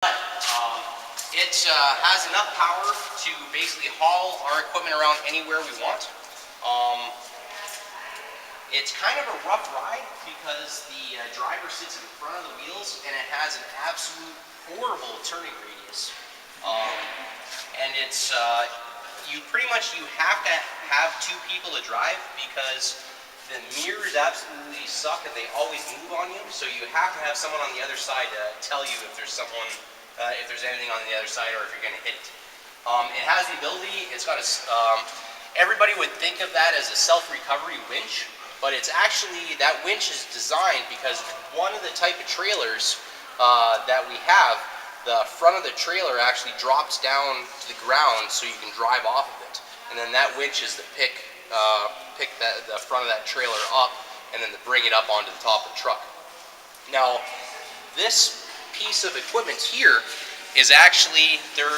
It has enough power to basically haul our equipment around anywhere we want. It's kind of a rough ride because the driver sits in front of the wheels and it has an absolute horrible turning radius. And it's you have to have two people to drive because the mirrors absolutely suck and they always move on you. So you have to have someone on the other side to tell you if there's someone, if there's anything on the other side or if you're going to hit it. It has the ability. It's got a. Everybody would think of that as a self-recovery winch. But it's actually, that winch is designed because one of the type of trailers that we have, the front of the trailer actually drops down to the ground so you can drive off of it. And then that winch is to pick the front of that trailer up and then to bring it up onto the top of the truck. Now, this piece of equipment here is actually their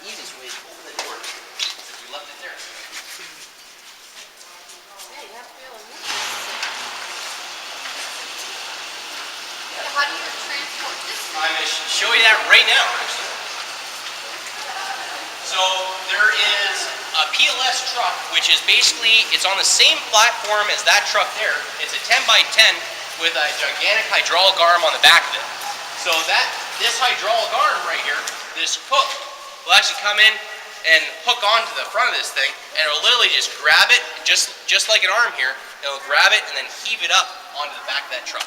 easiest way to open the door. If we left it there. How do you transport this? I'm going to show you that right now, actually. So there is a PLS truck, which is basically, it's on the same platform as that truck there. It's a 10x10 with a gigantic hydraulic arm on the back of it. So this hydraulic arm right here, this hook, will actually come in and hook onto the front of this thing, and it'll literally just grab it, just like an arm here. It'll grab it and then heave it up onto the back of that truck.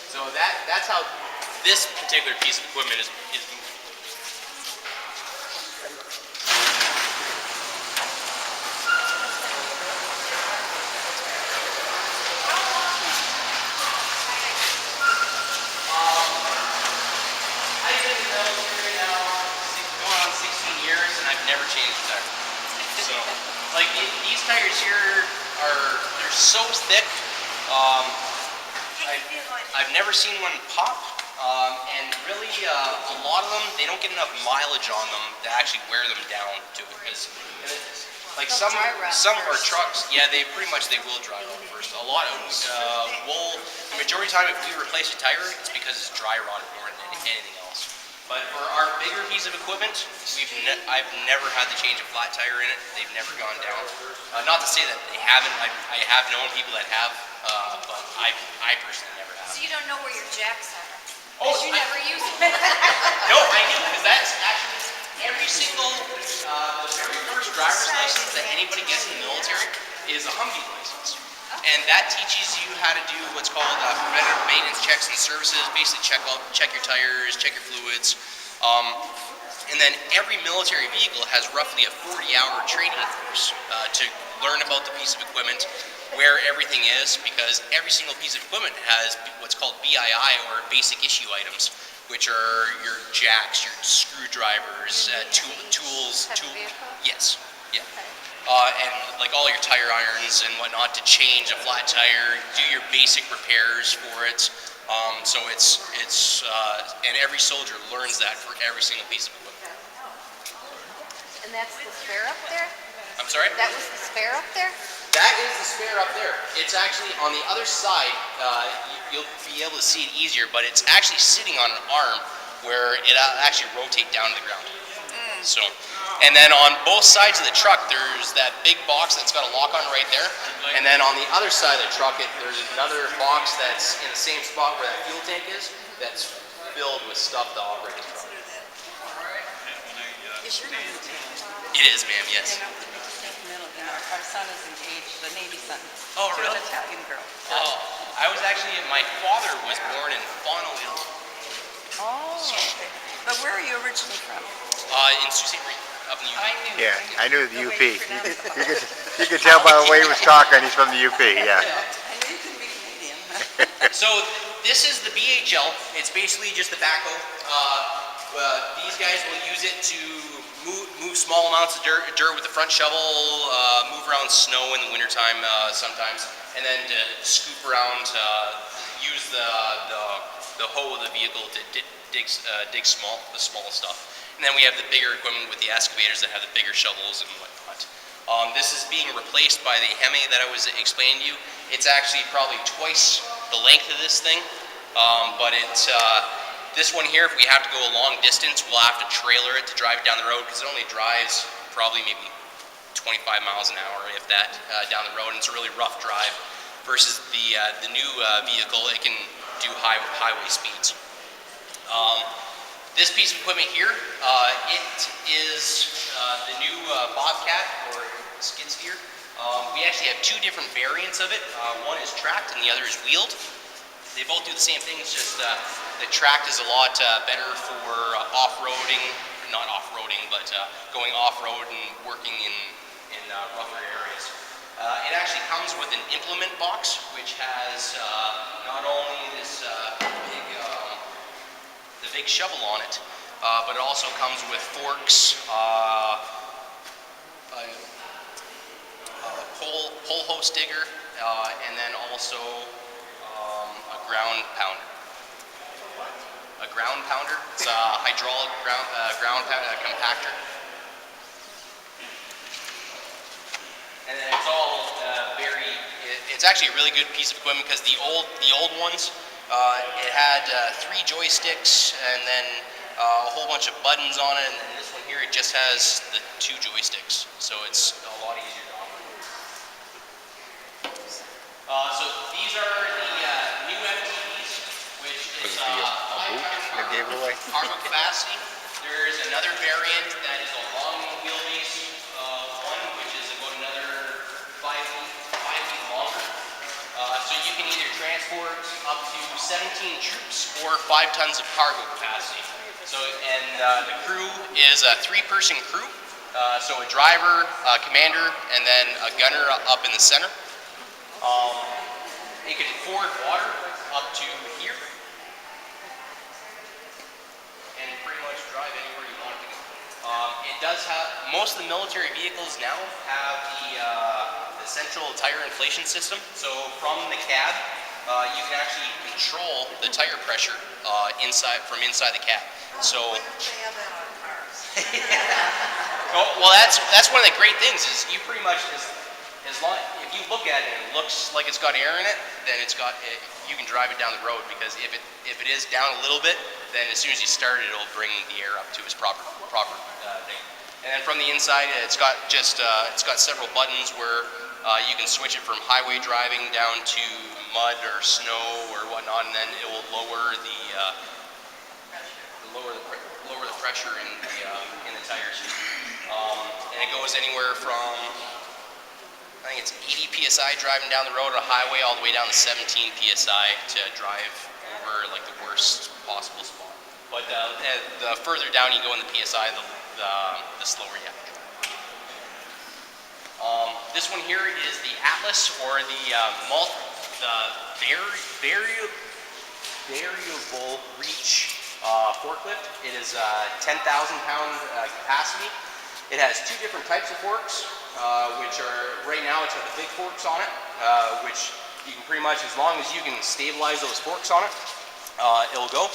So that's how this particular piece of equipment is moving. I've been in the military now going on 16 years and I've never changed a tire. So, like these tires here they're so thick. I've never seen one pop, and really a lot of them, they don't get enough mileage on them to actually wear them down to it. Because like some of our trucks, yeah, they will dry rot first. A lot of the majority of the time if we replace a tire, it's because it's dry rotted more than anything else. But for our bigger piece of equipment, I've never had to change a flat tire in it. They've never gone down. Not to say that they haven't. I have known people that have, but I personally never have. So you don't know where your jacks are? Oh, you never use them. No, I do, because that's actually every single, the very first driver's license that anybody gets in the military is a Humvee license. And that teaches you how to do what's called preventative maintenance checks and services. Basically, check your tires, check your fluids. And then every military vehicle has roughly a 40-hour training course to learn about the piece of equipment, where everything is, because every single piece of equipment has what's called BII, or basic issue items, which are your jacks, your screwdrivers, tools. Yes. Yeah. And like all your tire irons and whatnot to change a flat tire, do your basic repairs for it. So it's and every soldier learns that for every single piece of equipment. And that's the spare up there? I'm sorry? That was the spare up there? That is the spare up there. It's actually on the other side. You'll be able to see it easier, but it's actually sitting on an arm where it'll actually rotate down to the ground. So, and then on both sides of the truck, there's that big box that's got a lock on right there. And then on the other side of the truck, there's another box that's in the same spot where that fuel tank is, that's filled with stuff to operate the truck. It is, ma'am, yes. Our son is engaged, the Navy son. Oh, to really? an Italian girl. Oh, I was actually, my father was born in Fawnville, Illinois. Oh, okay. But where are you originally from? In Sault Ste. Marie, up in the UP. Yeah, I knew the UP. You could tell by the way he was talking, he's from the UP, yeah. I knew you couldn't be Canadian. So this is the BHL. It's basically just the backhoe. These guys will use it to move small amounts of dirt with the front shovel, move around snow in the wintertime sometimes, and then to scoop around, use the hoe of the vehicle to dig the small stuff. And then we have the bigger equipment with the excavators that have the bigger shovels and whatnot. This is being replaced by the Hemi that I was explaining to you. It's actually probably twice the length of this thing, but it's this one here, if we have to go a long distance, we'll have to trailer it to drive it down the road because it only drives probably maybe 25 miles an hour, if that, down the road, and it's a really rough drive. Versus the new vehicle, it can do highway speeds. This piece of equipment here, it is the new Bobcat or skid steer. We actually have two different variants of it. One is tracked and the other is wheeled. They both do the same thing, it's just the tracked is a lot better for off-roading, not off-roading, but going off-road and working in rougher areas. It actually comes with an implement box, which has not only this the big shovel on it, but it also comes with forks, pole host digger, and then also a ground pounder. A ground pounder. It's a hydraulic ground compactor. And then it's all it's actually a really good piece of equipment because the old ones, it had 3 joysticks and then a whole bunch of buttons on it, and then this one here, it just has the 2 joysticks, so it's a lot easier to operate. So these are the new MTVs, which is a boot that gave it away? cargo capacity. There's another variant that is a long wheelbase one, which is about another 5 feet longer. So you can either transport up to 17 troops or 5 tons of cargo capacity. So, and the crew is a 3-person crew. So a driver, a commander, and then a gunner up in the center. It can ford water up to here. And pretty much drive anywhere you want it to go. It does have, most of the military vehicles now have the central tire inflation system. So from the cab, you can actually control the tire pressure from inside the cab. So, well, that's one of the great things is you pretty much as long if you look at it and it looks like it's got air in it, then you can drive it down the road because if it is down a little bit, then as soon as you start it, it'll bring the air up to its proper thing. And then from the inside, it's got several buttons where you can switch it from highway driving down to mud or snow or whatnot, and then it will lower the pressure in the tires. And it goes anywhere from, I think it's 80 psi driving down the road on a highway all the way down to 17 psi to drive over like the worst possible spot. But the further down you go in the psi, the slower you have to drive. This one here is the Atlas, or the variable reach forklift. It is 10,000 pound capacity. It has 2 different types of forks, which are, right now it's got the big forks on it, which you can pretty much, as long as you can stabilize those forks on it, it'll go.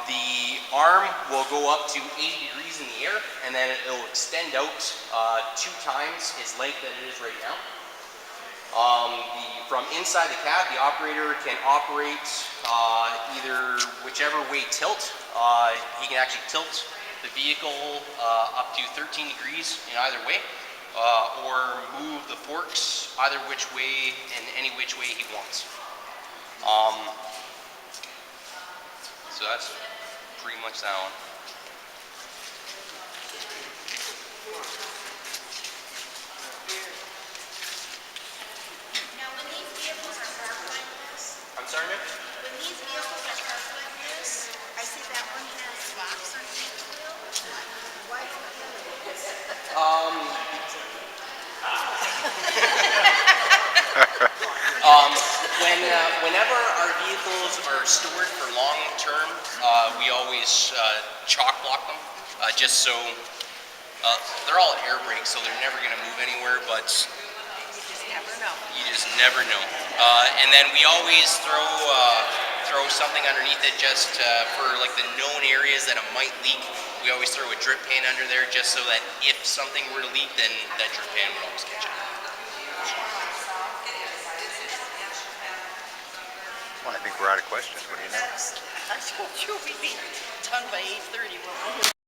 The arm will go up to 80 degrees in the air, and then it'll extend out 2 times its length that it is right now. From inside the cab, the operator can operate either whichever way tilt. He can actually tilt the vehicle up to 13 degrees in either way, or move the forks either which way, in any which way he wants. So that's pretty much that one. Now, when these vehicles are parked like this, I'm sorry, ma'am? when these vehicles are parked like this, I see that one has locks on each wheel. Why don't the other ones? Whenever our vehicles are stored for long term, we always chalk block them, just so they're all air brakes, so they're never going to move anywhere, but you just never know. And then we always throw something underneath it just for like the known areas that it might leak. We always throw a drip pan under there just so that if something were to leak, then that drip pan would always catch it. Well, I think we're out of questions. What do you know? I told you we'd be done by 8:30.